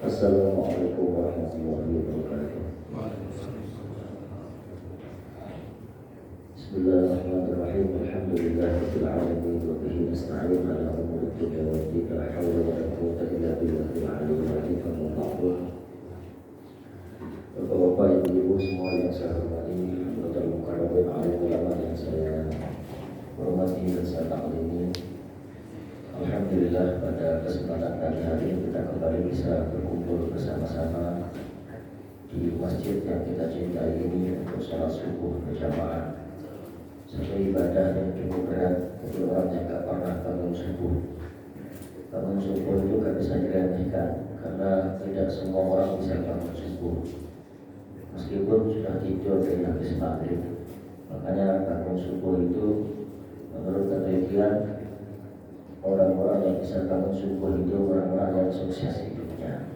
Assalamualaikum warahmatullahi wabarakatuh. Bismillahirrahmanirrahim. Alhamdulillahirabbil alamin wa bihi nasta'in ala umuri dunya wad din. La haula wa la quwwata illa billahil aliyyil azim. Bapak-bapak, ibu-ibu semua yang saya hormati, Bapak Mukarrabin alim ulama yang saya hormati dan saya taklimi. Alhamdulillah pada kesempatan pagi hari ini kita kembali bisa berkumpul bersama-sama di masjid yang kita cintai ini untuk sholat subuh berjamaah. Satu ibadah yang cukup berat bagi orang yang tak pernah bangun subuh. Bangun subuh itu gak bisa diremehkan karena tidak semua orang bisa bangun subuh. Meskipun sudah tidur dari habis maghrib, makanya bangun subuh itu menurut penelitian orang-orang yang bisa bangun subuh itu orang-orang yang sukses hidupnya.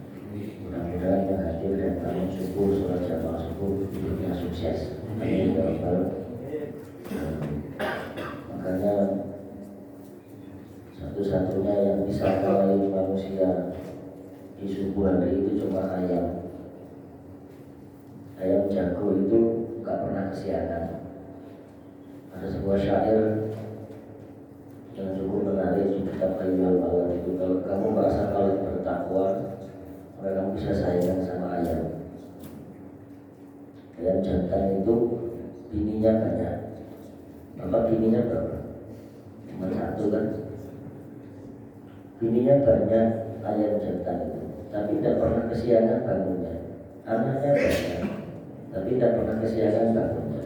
Mudah-mudahan yang hadir dan bangun subuh, sholat jamaah subuh hidupnya sukses. Amin ya rabbal alamin. Makanya satu-satunya yang bisa melayani manusia di subuh hari itu cuma ayam. Ayam jago itu gak pernah kesiangan. Ada sebuah syair yang cukup menarik di kitab Hayyul Maulana itu, kalau kamu merasa paling bertakwa, maka kamu bisa sayang sama ayam. Ayam jantan itu bininya banyak. Bapak bininya berapa? Cuma satu kan? Bininya banyak ayam jantan itu, tapi tidak pernah kesiangan bangunnya. Anaknya banyak, tapi tidak pernah kesiangan bangunnya.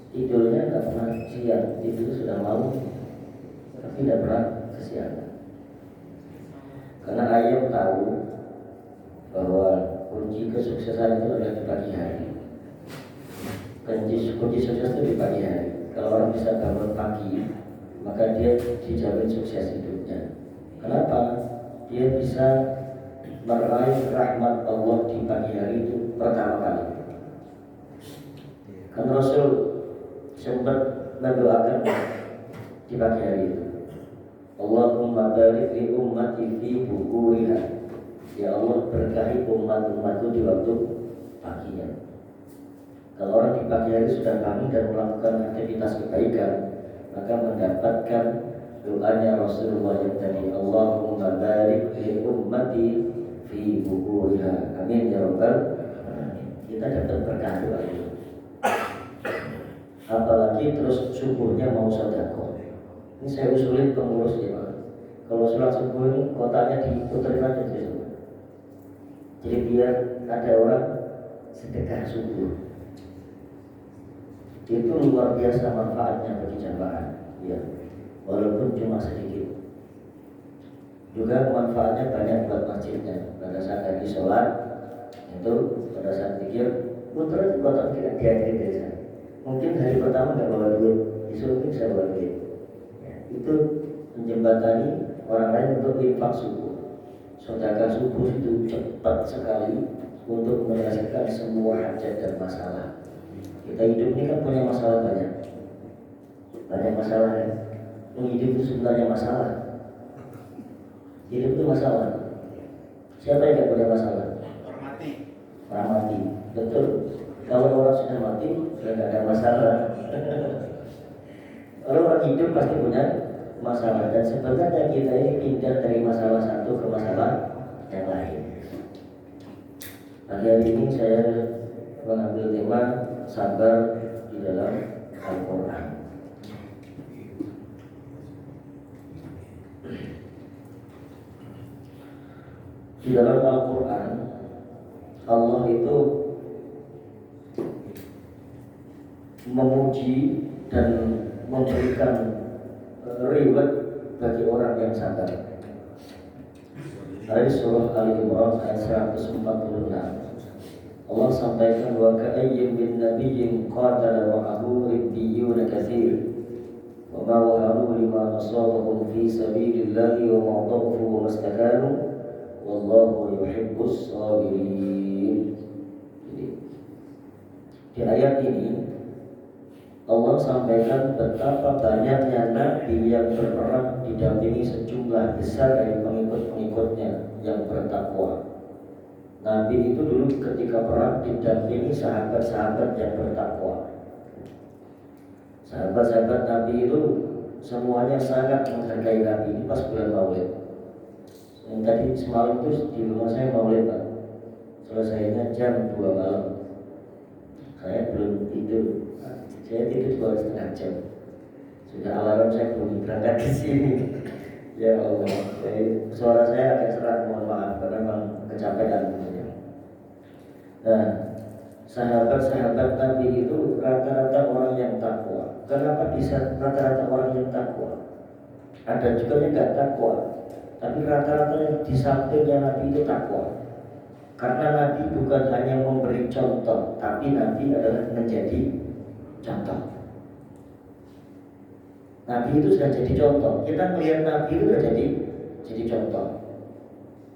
Tidurnya tidak pernah siang, tidur sudah malam, tapi tidak pernah kesiangan. Karena ayam tahu bahwa kunci kesuksesan itu adalah di pagi hari. Kunci sukses itu di pagi hari. Kalau orang bisa bangun pagi, maka dia dijamin sukses hidupnya. Kenapa? Dia bisa meraih rahmat Allah di pagi hari itu pertama kali. Kan Rasul sempat mendoakan di pagi hari itu, Allahumma barik li ummati fi bukuriha. Ya Allah, berkahi umat-umatku di waktu paginya. Kalau orang di pagi hari sudah bangun dan melakukan aktivitas kebaikan, maka mendapatkan doanya Rasulullah yang tadi, Allahumma barik li ummati fi bukuriha. Amin ya rabbal alamin. Kita dapat berkah doa itu. Apalagi terus subuhnya mau sedekah. Ini saya usulin pengurus ya Pak. Kalau sholat subuh ini kotanya diputerin aja gitu. Jadi biar ada orang sedekah subuh. Itu luar biasa manfaatnya bagi jamaah. Ya, walaupun cuma sedikit. Juga manfaatnya banyak buat masjidnya. Pada saat lagi sholat itu pada saat zikir puter kotak kita diakhiri desa. Mungkin hari pertama nggak bawa duit, besok mungkin saya bawa duit. Ya, itu menjembatani orang lain untuk infak subuh. Sedekah subuh itu cepat sekali untuk menyelesaikan semua hajat dan masalah. Kita hidup ini kan punya masalah banyak masalah ya. Hidup itu sebenarnya masalah. Hidup itu masalah. Siapa yang nggak punya masalah? Orang mati, betul. Kalau orang sudah mati, sudah tidak ada masalah. Kalau orang hidup pasti punya masalah. Dan sebenarnya kita ini pindah dari masalah satu ke masalah yang lain. Pagi hari ini saya mengambil tema sabar di dalam Al-Quran. Di dalam Al-Quran, Allah itu memuji dan memberikan reward bagi orang yang sabar. Dari surah Al-Imran ayat 146, Allah sampaikan wa ka'ayyin min nabiyyin qatala ma'ahu ribbiyun katsir wa ma wahanu lima asabahum fi sabilillahi wa ma dhafu wa mastakanu wallahu yuhibbus sabirin. Di ayat ini Allah sampaikan betapa banyaknya nabi yang berperang didampingi didampingi sejumlah besar dari pengikut-pengikutnya yang bertakwa. Nabi itu dulu ketika perang didampingi sahabat-sahabat yang bertakwa. Sahabat-sahabat Nabi itu semuanya sangat menghargai Nabi. Ini pas bulan Maulid. Yang tadi semalam itu di rumah saya Maulid, Pak. Selesainya jam 2 malam. Saya belum tidur. Saya tidur 2,5 jam. Sudah alarm saya belum berangkat ke sini. Ya Allah. Jadi, suara saya agak serak, mohon maaf karena memang kecapean. Nah, sahabat-sahabat Nabi itu rata-rata orang yang takwa. Kenapa bisa rata-rata orang yang takwa? Ada juga yang tidak takwa, tapi rata-rata yang di sampingnya Nabi itu takwa. Karena Nabi bukan hanya memberi contoh, tapi Nabi adalah menjadi contoh. Nabi itu sudah jadi contoh. Kita melihat Nabi itu sudah jadi contoh.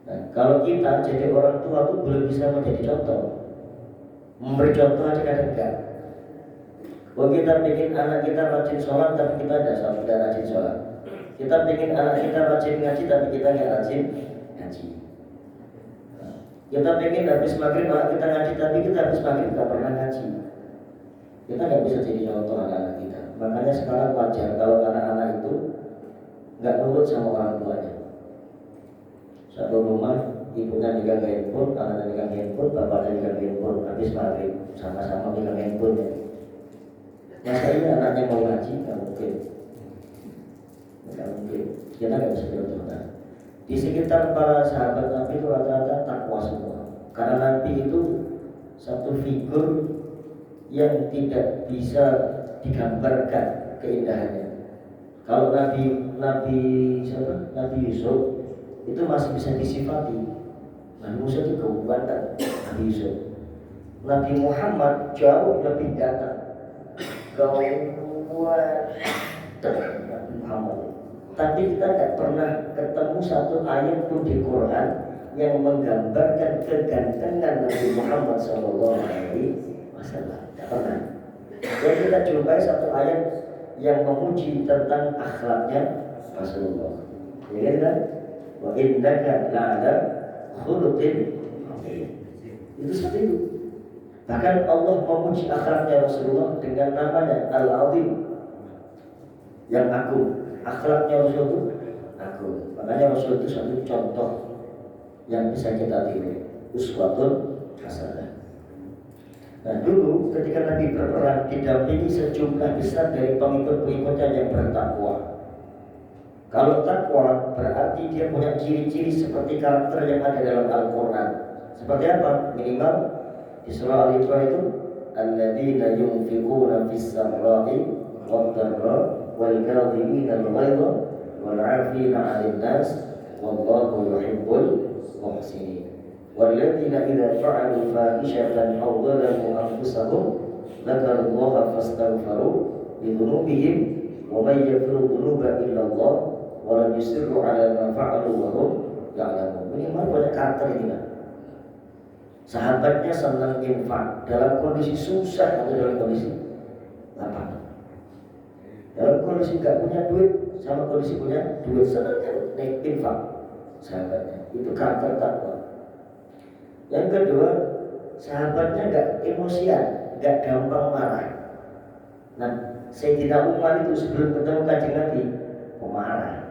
Nah, kalau kita jadi orang tua itu belum bisa menjadi contoh. Memberi contoh aja kadang enggak. Kalau kita bikin anak kita rajin sholat, tapi kita tidak rajin sholat. Kita bikin anak kita rajin ngaji, tapi kita nggak rajin ngaji. Kita pengen habis maghrib anak kita ngaji, tapi kita habis maghrib nggak pernah ngaji. Kita nggak bisa jadi contoh anak-anak kita. Makanya sekarang wajar kalau anak-anak itu nggak nurut sama orang tuanya. Satu rumah ibunya megang handphone, anaknya megang handphone, bapaknya megang handphone, habis maghrib sama-sama megang handphone. Masa ini anaknya mau ngaji? Nggak mungkin. Nggak mungkin. Kita nggak bisa contoh. Di sekitar para sahabat Nabi itu rata-rata takwa semua. Karena Nabi itu satu figur yang tidak bisa digambarkan keindahannya. Kalau Nabi Yusuf itu masih bisa disifati. Nabi Musa itu kebanggaan Nabi Yusuf. Nabi Muhammad jauh lebih ganteng. Nabi Muhammad. Tapi kita tidak pernah ketemu satu ayat pun di Quran yang menggambarkan kegantengan Nabi Muhammad SAW. Tidak pernah. Yang kita jumpai satu ayat yang memuji tentang akhlaknya Rasulullah. Ya kan? Wa innaka la'ala khuluqin azim. Itu seperti itu. Bahkan Allah memuji akhlaknya Rasulullah dengan namanya Al-Azim, yang agung. Akhlaknya Rasul itu agung. Makanya Rasul itu satu contoh yang bisa kita tiru, uswatun hasanah. Nah, dulu ketika Nabi berperang didampingi sejumlah besar dari pengikut-pengikutnya yang bertakwa. Kalau takwa berarti dia punya ciri-ciri seperti karakter yang ada dalam Al-Quran. Seperti apa? Minimal di surah Al-Imran itu alladzina yunfiquna fis-sarra'i wad-dharra wal kadhimina al-ghaidha wal 'afina 'anil nas wallahu yuhibbul muhsinin. Walladzina idza fa'alu fahishatan aw dhalamu anfusahum dzakarullaha fastaghfaru li dzunubihim wa may yaghfiru dzunuba illa Allah wa lam yusirru 'ala ma fa'alu wa hum ya'lamun. Minimal punya karakter ini, Pak. Sahabatnya senang infak dalam kondisi susah atau dalam kondisi lapang. Dalam kondisi nggak punya duit sama kondisi punya duit, senang naik infak sahabatnya. Itu karakter takwa. Yang kedua, sahabatnya nggak emosian, nggak gampang marah. Nah, Sayyidina Umar itu sebelum ketemu Kanjeng Nabi pemarah.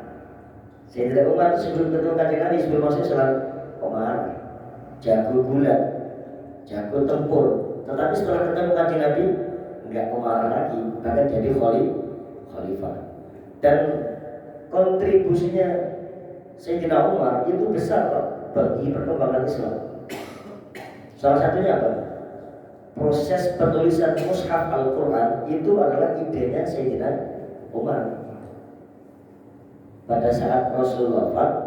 Sayyidina Umar itu sebelum ketemu Kanjeng Nabi sebelum masuk selalu pemarah, jago gulat, jago tempur. Tetapi setelah ketemu Kanjeng Nabi nggak pemarah lagi, bahkan jadi khalifah. Dan kontribusinya Sayyidina Umar itu besar, Pak, bagi perkembangan Islam. Salah satunya apa? Proses penulisan mushaf Al-Quran itu adalah idenya Sayyidina Umar. Pada saat Rasul wafat,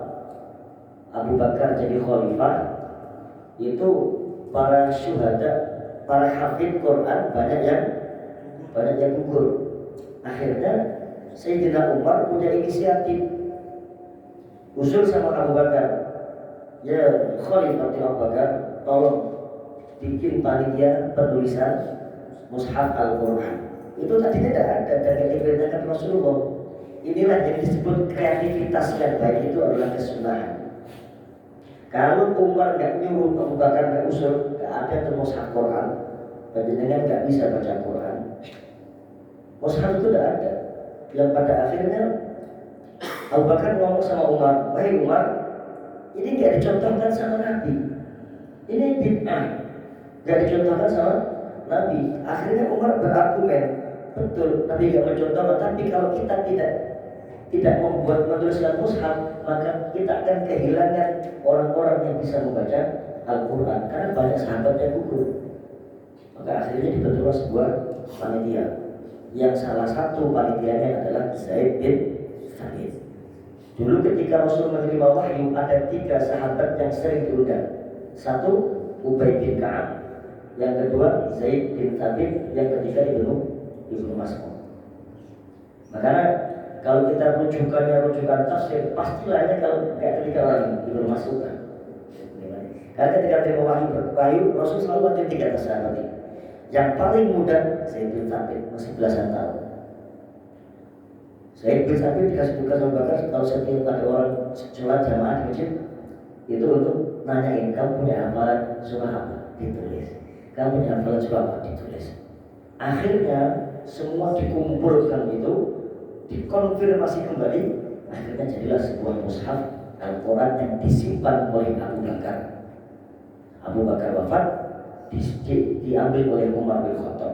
Abu Bakar jadi khalifah, itu para syuhada, para hafid Quran banyak yang gugur. Akhirnya Sayyidina Umar punya inisiatif, usul sama Abu Bakar, ya Khalifah Abu Bakar, tolong bikin panitia penulisan mushaf Al-Quran. Itu tadinya tidak ada dan yang diperintahkan Rasulullah. Inilah yang disebut kreativitas aktivitas yang baik itu adalah kesunahan. Kalau Umar nggak nyuruh, Abu Bakar nggak usul, nggak ada tuh mushaf Quran, panjenengan nggak bisa baca Quran. Mushaf itu nggak ada. Yang pada akhirnya Abu Bakar ngomong sama Umar, wahai Umar, ini nggak dicontohkan sama Nabi. Ini bid'ah, nggak dicontohkan sama Nabi. Akhirnya Umar berargumen, betul Nabi nggak mencontohkan, tapi kalau kita tidak membuat menuliskan mushaf, maka kita akan kehilangan orang-orang yang bisa membaca Al-Quran karena banyak sahabat yang gugur. Maka akhirnya dibentuklah sebuah panitia yang salah satu panitianya adalah Zaid bin Thabit. Dulu ketika Rasul menerima wahyu, ada 3 sahabat yang sering diundang. Satu, Ubay bin Ka'ab, yang kedua Zaid bin Thabit, yang ketiga Ibnu Mas'ud. Makanya kalau kita rujukan tafsir, pastilah kalau kayak ketiga orang ini Ibnu Mas'ud kan. Karena ketika terima wahyu, Rasul selalu ada 3 sahabat ini. Yang paling muda Zaid bin Thabit, masih belasan tahun. Zaid bin Thabit dikasih tugas sama Bakar, kalau setiap ada orang sholat jamaah di masjid, itu untuk nanyain, kamu punya hafalan surah apa? Ditulis. Kamu punya hafalan surah apa? Ditulis. Akhirnya semua dikumpulkan itu, dikonfirmasi kembali, akhirnya jadilah sebuah mushaf Al-Quran yang disimpan oleh Abu Bakar. Abu Bakar wafat, diambil oleh Umar bin Khattab.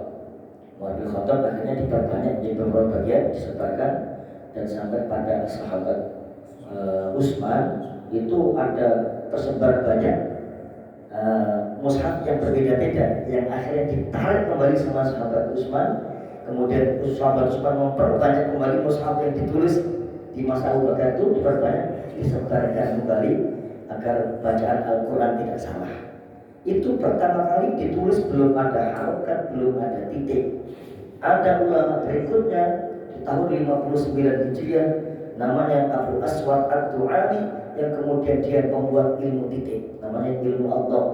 Umar bin Khattab akhirnya diperbanyak di beberapa bagian, disebarkan, dan sampai pada sahabat Utsman itu ada tersebar banyak mushaf yang berbeda-beda, yang akhirnya ditarik kembali sama sahabat Utsman. Kemudian sahabat Utsman memperbanyak kembali mushaf yang ditulis di masa Abu Bakar itu, diperbanyak, disebarkan kembali agar bacaan Al-Quran tidak salah. Itu pertama kali ditulis belum ada harokat, belum ada titik. Ada ulama berikutnya di tahun 59 Hijriah namanya Abu Aswad Ad-Du'ali, yang kemudian dia membuat ilmu titik, namanya ilmu Allah.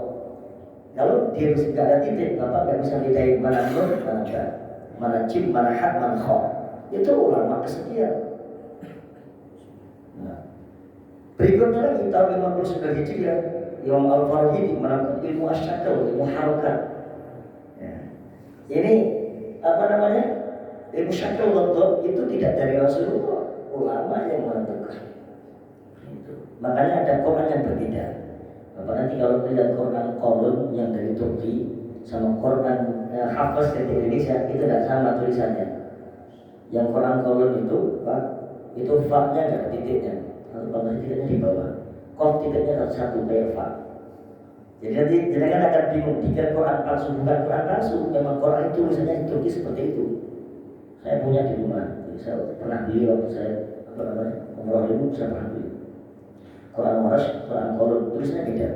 Kalau dia tidak ada titik, Bapak nggak bisa bedain mana nur, mana ba, mana jim, mana hak, mana kha. Itu ulama kesekian. Nah, berikutnya lagi tahun 59 Hijriah, Imam Al-Farahidi menemukan ilmu asyakal, ilmu harokat. Ya. Ini apa namanya? Ilmu syakal waktu itu tidak dari Rasulullah, ulama yang menentukan. Makanya ada Quran yang berbeda. Bapak nanti kalau lihat Quran Qalun yang dari Turki sama Quran Hafaz dari Indonesia, itu tidak sama tulisannya. Yang Quran Qalun itu, Pak, itu fa-nya nggak ada titiknya, atau bawah titiknya di bawah. Qaf titiknya satu kayak fa. Jadi nanti jangan akan bingung, dikira Quran palsu, bukan Quran palsu, memang Quran itu tulisannya di Turki seperti itu. Saya punya di rumah, jadi saya pernah beli waktu saya umroh dulu, saya pernah beli. Quran Waras, Quran Qalun, tulisannya beda.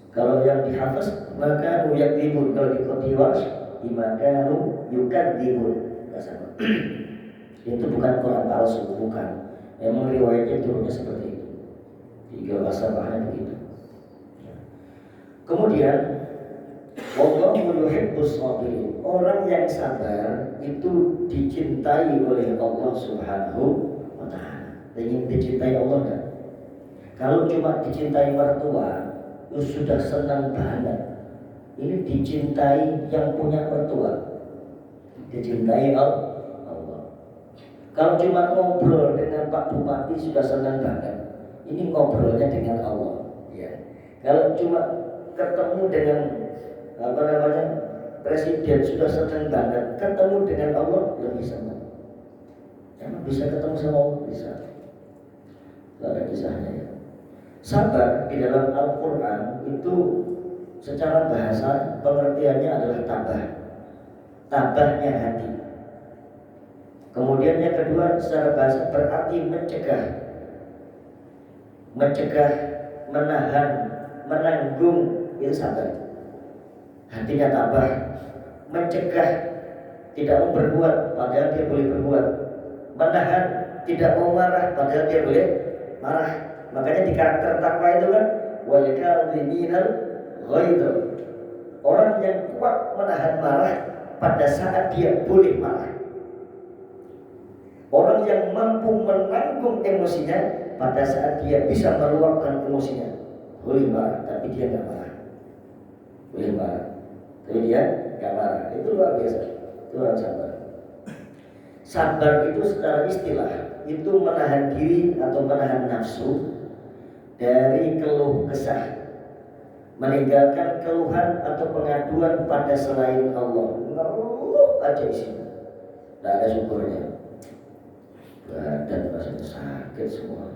Kalau yang dihafaz, maka yakdibun. Kalau di Waras, maka yukadzibun. Enggak sama. Itu bukan Quran palsu, bukan. Memang riwayatnya turunnya seperti itu. Tiga bahasa bahannya begitu. Kemudian wallahu yuhibbus sabirin. Orang yang sabar itu dicintai oleh Allah Subhanahu wa taala. Ingin dicintai Allah enggak? Kalau cuma dicintai mertua, itu sudah senang banget. Ini dicintai yang punya mertua. Dicintai Allah. Kalau cuma ngobrol dengan Pak Bupati sudah senang banget. Ini ngobrolnya dengan Allah. Ya. Kalau cuma ketemu dengan presiden sudah senang banget, ketemu dengan Allah lebih senang. Emang bisa ketemu sama Allah? Bisa. Tidak ada kisahnya ya. Sabar di dalam Al-Quran itu secara bahasa pengertiannya adalah tabah. Tabahnya hati. Kemudian yang kedua secara bahasa berarti mencegah. Mencegah, menahan, menanggung, itu sabar. Hatinya tabah, mencegah, tidak mau berbuat padahal dia boleh berbuat, menahan, tidak mau marah padahal dia boleh marah. Makanya di karakter takwa itu kan wal kadhiminal ghaidh, orang yang kuat menahan marah pada saat dia boleh marah. Orang yang mampu menanggung emosinya pada saat dia bisa meluapkan emosinya, boleh marah, tapi dia nggak marah. Boleh marah, tapi dia nggak marah. Itu luar biasa. Itu orang sabar. Sabar itu secara istilah itu menahan diri atau menahan nafsu dari keluh kesah, meninggalkan keluhan atau pengaduan pada selain Allah. Ngeluh aja isinya, tidak ada syukurnya. Badan rasanya sakit semua.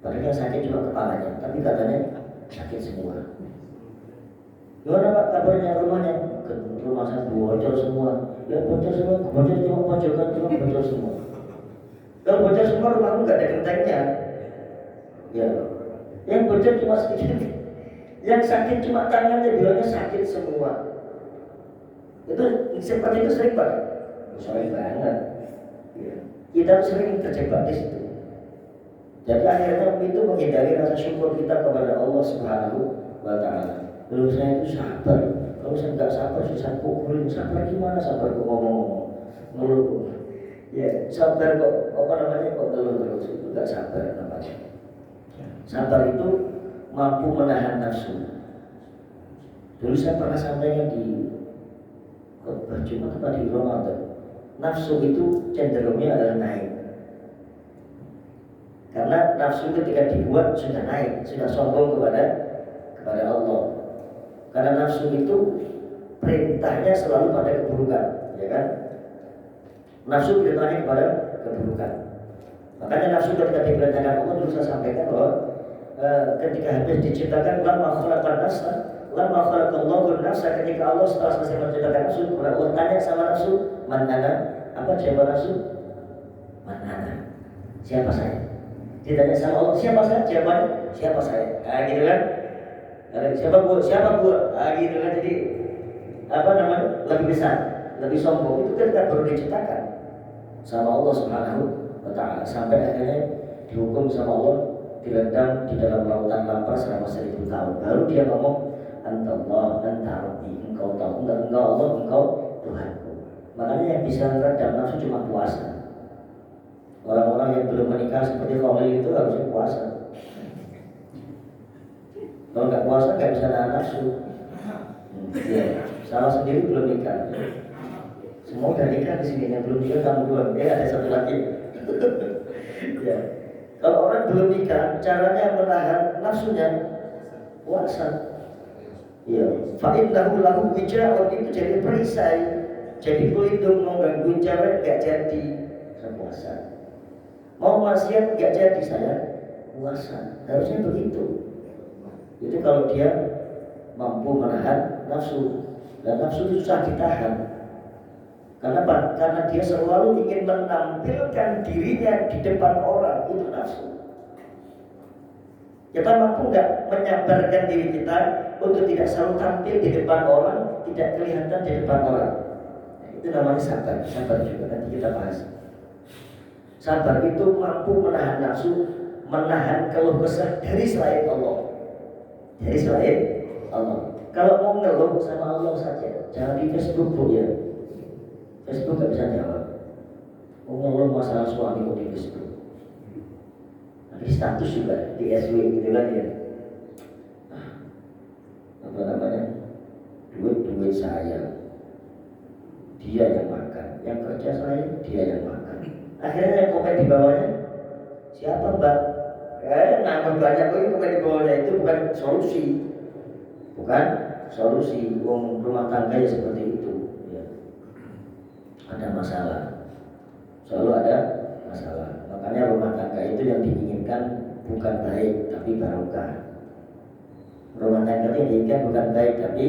Padahal yang sakit cuma kepalanya, tapi katanya sakit semua. Gimana Pak kabarnya rumahnya? Rumah saya bocor semua. Ya bocor semua, bocor cuma pojokan, cuma bocor semua. Kalau bocor semua rumahmu nggak ada gentengnya. Ya, yang bocor cuma sedikit. Yang sakit cuma tangannya, bilangnya sakit semua. Itu seperti itu sering Pak. Sering banget. Ya. Kita sering terjebak di situ. Jadi akhirnya itu menghindari rasa syukur kita kepada Allah Subhanahu wa Ta'ala. Kalau saya itu sabar, kalau saya nggak sabar susah pukulin. Sabar gimana? Sabar kok ngomong-ngomong, ngeluh. Ya, sabar kok apa namanya kok ngeluh terus, itu nggak sabar namanya. Sabar itu mampu menahan nafsu. Dulu saya pernah sampaikan di khotbah Jumat atau di Ramadan. Nafsu itu cenderungnya adalah naik. Karena nafsu ketika dibuat sudah naik, sudah sombong kepada Allah. Karena nafsu itu perintahnya selalu pada keburukan, ya kan? Nafsu perintahnya kepada keburukan. Makanya nafsu ketika diperintahkan Allah, dulu saya sampaikan bahwa ketika habis diciptakan lamma khalaqan nafsa, lamma khalaqallahu nafsa, ketika Allah setelah selesai menciptakan nafsu, Allah tanya sama nafsu, man ana? Apa jawab nafsu? Man ana? Siapa saya? Ditanya sama Allah, siapa saya? Jawabannya, siapa saya? Nah, gitu kan? Siapa gua? Siapa gua? Nah, gitu kan? Jadi apa namanya? Lebih besar, lebih sombong. Itu ketika baru diciptakan sama Allah Subhanahu wa Ta'ala, sampai akhirnya dihukum sama Allah, direndam di dalam lautan lapar selama 1000 tahun. Baru dia ngomong, Antallah, anta Rabbi, engkau tahu, engkau Allah, engkau Tuhanku. Makanya yang bisa meredam nafsu cuma puasa. Orang-orang yang belum menikah seperti Khalil itu harusnya puasa. Kalau nggak puasa nggak bisa nahan nafsu. Ya, salah sendiri belum nikah. Semua udah nikah di sini, yang belum nikah kamu belum. Ada satu lagi. Ya. Kalau orang belum nikah, caranya menahan nafsunya puasa. Ya, fa'innahu lahu wija'un, itu jadi perisai, jadi pelindung, mau gangguin cewek nggak jadi, saya puasa. Mau maksiat nggak jadi, saya puasa. Harusnya begitu. Itu kalau dia mampu menahan nafsu. Dan nafsu itu susah ditahan. Karena apa? Karena dia selalu ingin menampilkan dirinya di depan orang. Itu nafsu. Kita mampu nggak menyabarkan diri kita untuk tidak selalu tampil di depan orang, tidak kelihatan di depan orang. Itu namanya sabar. Sabar juga nanti kita bahas. Sabar itu mampu menahan nafsu, menahan keluh kesah dari selain Allah. Dari selain Allah. Kalau mau ngeluh sama Allah saja, jangan di Facebook Bu ya. Facebook nggak bisa jawab. Mau ngeluh masalah suami kok di Facebook. Di status juga di SW gitu kan ya. Apa namanya? Duit saya. Dia yang makan, yang kerja saya, dia yang makan. Akhirnya yang komen di bawahnya, siapa Mbak? Nama banyak yang komen di bawahnya itu bukan solusi. Bukan solusi. Rumah tangga ya seperti itu ya. Ada masalah, selalu ada masalah. Makanya rumah tangga itu yang diinginkan bukan baik tapi barokah. Rumah tangga itu diinginkan bukan baik tapi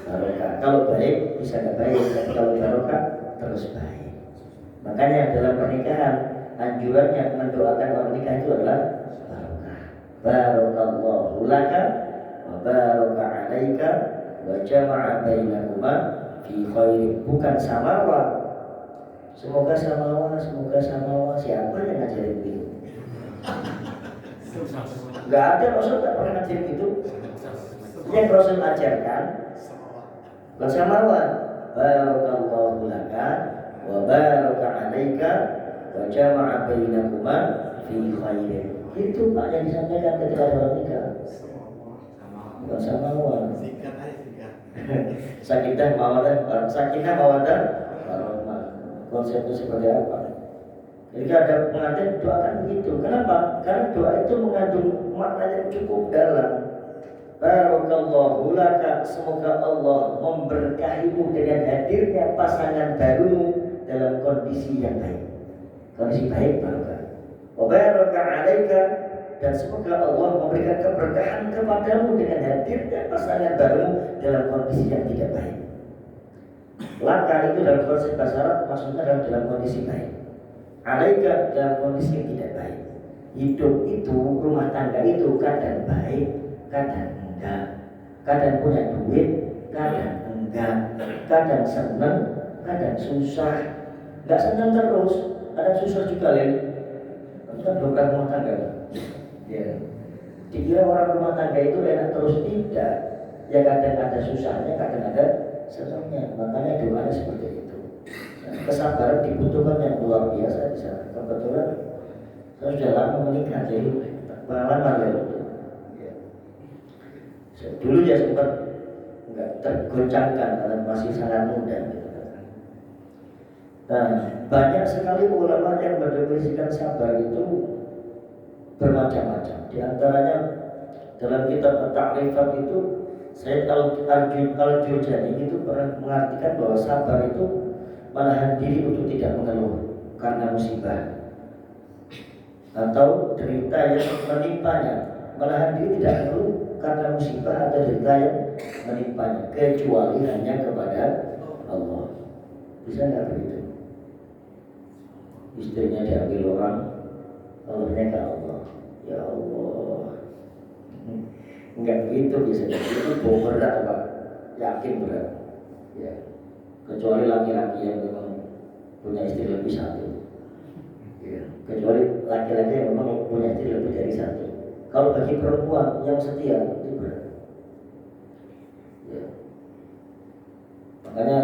barokah. Kalau baik bisa nggak baik, tapi kalau barokah terus baik. Makanya dalam pernikahan anjurannya mendoakan orang nikah itu adalah barokah. Barakallahu laka wa baraka alaika wa jama'a bainakuma fi khairin. Bukan samawa. Semoga samawa, siapa yang ngajarin itu? Enggak ada, Rasul tak pernah ngajarin itu. Yang Rasul ajarkan bukan samawa. Barakallahu laka wa baraka alaika wa jama'a bainakuma fi khairin. Itu Pak yang disampaikan ketika dalam nikah. Bukan sama Allah. Sakinah mawaddah warahmah. Konsep itu seperti apa? Ketika ada pengantin doakan begitu. Kenapa? Karena doa itu mengandung makna yang cukup dalam. Barakallahu laka, semoga Allah memberkahimu dengan hadirnya pasangan barumu dalam kondisi yang baik. Kondisi baik barokah. Wa baraka 'alaika, dan semoga Allah memberikan keberkahan kepadamu dengan hadirnya pasangan barumu dalam kondisi yang tidak baik. Laka itu dalam konsep bahasa Arab maksudnya dalam kondisi baik. 'Alaika dalam kondisi yang tidak baik. Hidup itu, rumah tangga itu kadang baik, kadang enggak, kadang punya duit, kadang enggak, kadang senang, kadang susah. Enggak senang terus, kadang susah juga Lin. Kamu kan belum pernah rumah tangga ya. Dikira orang rumah tangga itu enak terus, tidak. Ya kadang ada susahnya, kadang ada senangnya. Makanya doanya seperti itu. Nah, kesabaran dibutuhkan yang luar biasa di sana. Kebetulan saya sudah lama menikah, jadi pengalaman ya. Dulu ya sempat nggak tergoncangkan karena masih sangat muda gitu. Nah, banyak sekali ulama yang mendefinisikan sabar itu bermacam-macam. Di antaranya dalam kitab At-Ta'rifat itu Sayyid Al-Jurjani itu pernah mengartikan bahwa sabar itu menahan diri untuk tidak mengeluh karena musibah atau derita yang menimpanya, menahan diri tidak mengeluh karena musibah atau derita yang menimpanya, kecuali hanya kepada Allah. Bisa nggak begitu? Istrinya diambil orang, Allahnya ke Allah. Ya Allah, enggak begitu biasanya. Itu berat Pak, yakin berat. Ya, kecuali laki-laki yang memang punya istri lebih satu. Ya, kecuali laki-laki yang memang punya istri lebih dari satu. Kalau bagi perempuan yang setia itu berat. Ya. Makanya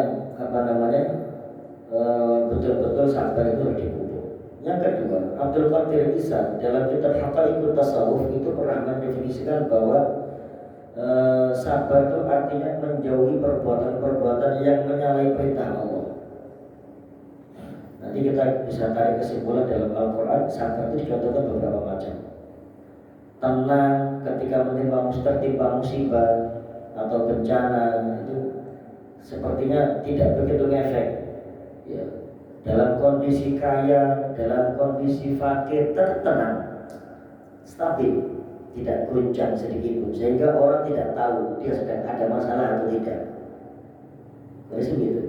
betul-betul sabar itu harus dipupuk. Yang kedua, Abdul Qadir Isa dalam kitab Haqaiqut Tasawuf itu pernah mendefinisikan bahwa sabar itu artinya menjauhi perbuatan-perbuatan yang menyalahi perintah Allah. Nanti kita bisa tarik kesimpulan dalam Al-Quran, sabar itu dicontohkan beberapa macam. Tenang ketika tertimpa musibah atau bencana, itu sepertinya tidak begitu ngefek. Ya. Dalam kondisi kaya, dalam kondisi fakir, tenang, stabil, tidak goncang sedikit pun, sehingga orang tidak tahu dia sedang ada masalah atau tidak. Jadi begitu.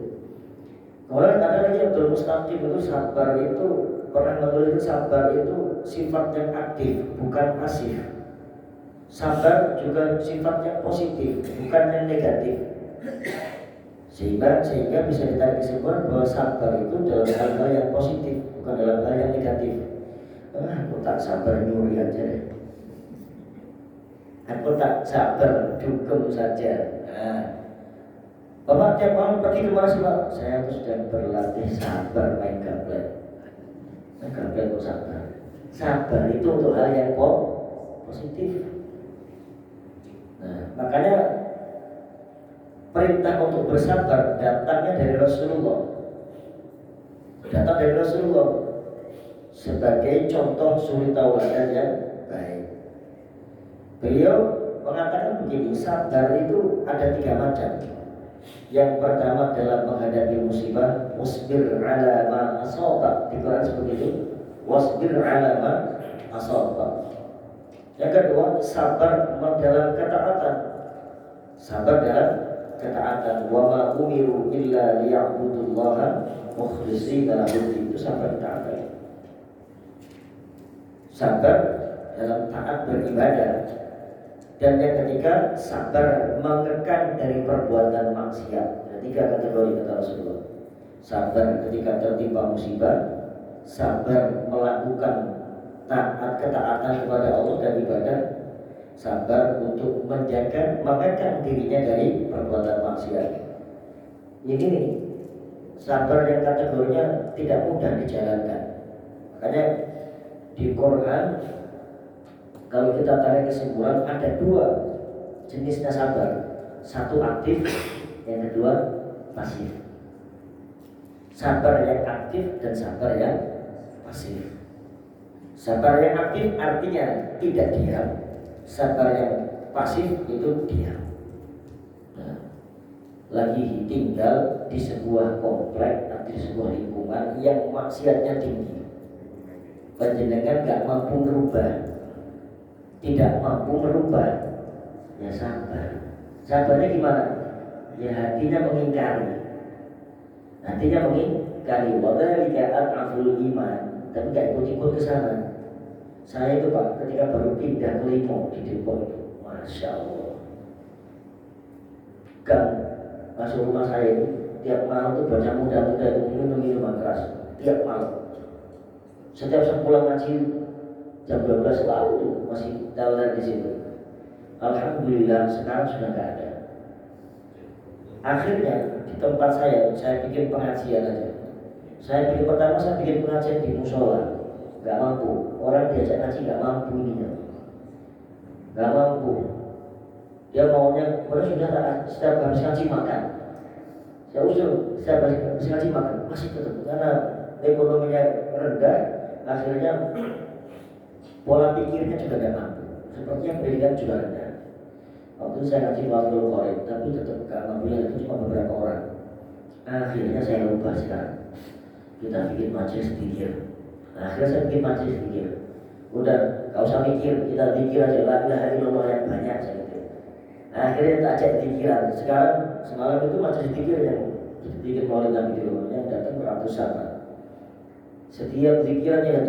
Kemudian ada lagi Abdul Mustaqim itu sabar itu pernah menulis sabar itu sifat yang aktif, bukan pasif. Sabar juga sifat yang positif, bukan yang negatif. Sehingga bisa ditarik kesimpulan bahwa sabar itu dalam hal-hal yang positif, bukan dalam hal yang negatif. Aku tak sabar nyuri aja deh. Aku tak sabar dugem saja. Nah, Bapak tiap malam pergi kemana sih Pak? Saya tuh sudah berlatih sabar main gamelan. Main gamelan kok sabar. Sabar itu untuk hal yang positif. Nah, makanya perintah untuk bersabar datangnya dari Rasulullah. Datang dari Rasulullah sebagai contoh suri tauladan yang baik. Beliau mengatakan begini, sabar itu ada 3 macam. Yang pertama dalam menghadapi musibah, wasbir ala ma asaba. Di Quran seperti itu, wasbir ala ma asaba. Yang kedua, sabar dalam ketaatan. Sabar dalam ketaatan. Wa ma umiru illa liya'budullaha mukhlishina lahu-din. Itu sabar ketaatan. Sabar dalam taat beribadah. Dan yang ketiga, sabar mengekang dari perbuatan maksiat. Ada 3 kategori kata Rasulullah. Sabar ketika tertimpa musibah, sabar melakukan ketaatan kepada Allah dan ibadah, sabar untuk mengekang dirinya dari perbuatan maksiat. Ini sabar yang kategorinya tidak mudah dijalankan. Makanya di Quran kalau kita tarik kesimpulan ada dua jenisnya sabar, satu aktif, yang kedua pasif. Sabar yang aktif dan sabar yang pasif. Sabar yang aktif artinya tidak diam, sabar yang pasif itu diam. Nah, lagi tinggal di sebuah komplek atau di sebuah lingkungan yang maksiatnya tinggi, panjenengan gak mampu merubah, tidak mampu merubah, ya sabar. Sabarnya gimana? Ya hatinya mengingkari, wadhalika ad'aful iman, tapi gak ikut-ikut ke sana. Saya itu Pak, ketika baru pindah ke Limo di Depok itu, Masya Allah, gang masuk rumah saya itu tiap malam tuh bocah muda-muda itu minum minuman keras tiap malam. Setiap saya pulang ngaji jam 12 selalu tuh masih jalan di situ. Alhamdulillah sekarang sudah nggak ada. Akhirnya di tempat saya bikin pengajian aja. Saya bikin pengajian di musola, nggak mampu. Orang diajak ngaji nggak mampu ininya, nggak mampu. Dia maunya, sudah setiap habis ngaji makan. Saya usul setiap habis ngaji makan, masih tetap karena ekonominya rendah. Akhirnya pola pikirnya juga nggak mampu. Sepertinya pendidikan juga rendah. Waktu itu saya ngaji wakil korek, tapi tetap nggak mampu, itu cuma beberapa orang. Akhirnya saya ubah sekarang. Kita bikin majelis zikir. Akhirnya saya bikin majelis zikir. Udah, gak usah mikir, kita zikir aja, la ilaha illallah yang banyak saya gitu. Akhirnya kita ajak zikiran. Sekarang semalam itu majelis zikir yang bikin maulid Nabi di rumahnya datang ratusan. Setiap zikirannya datang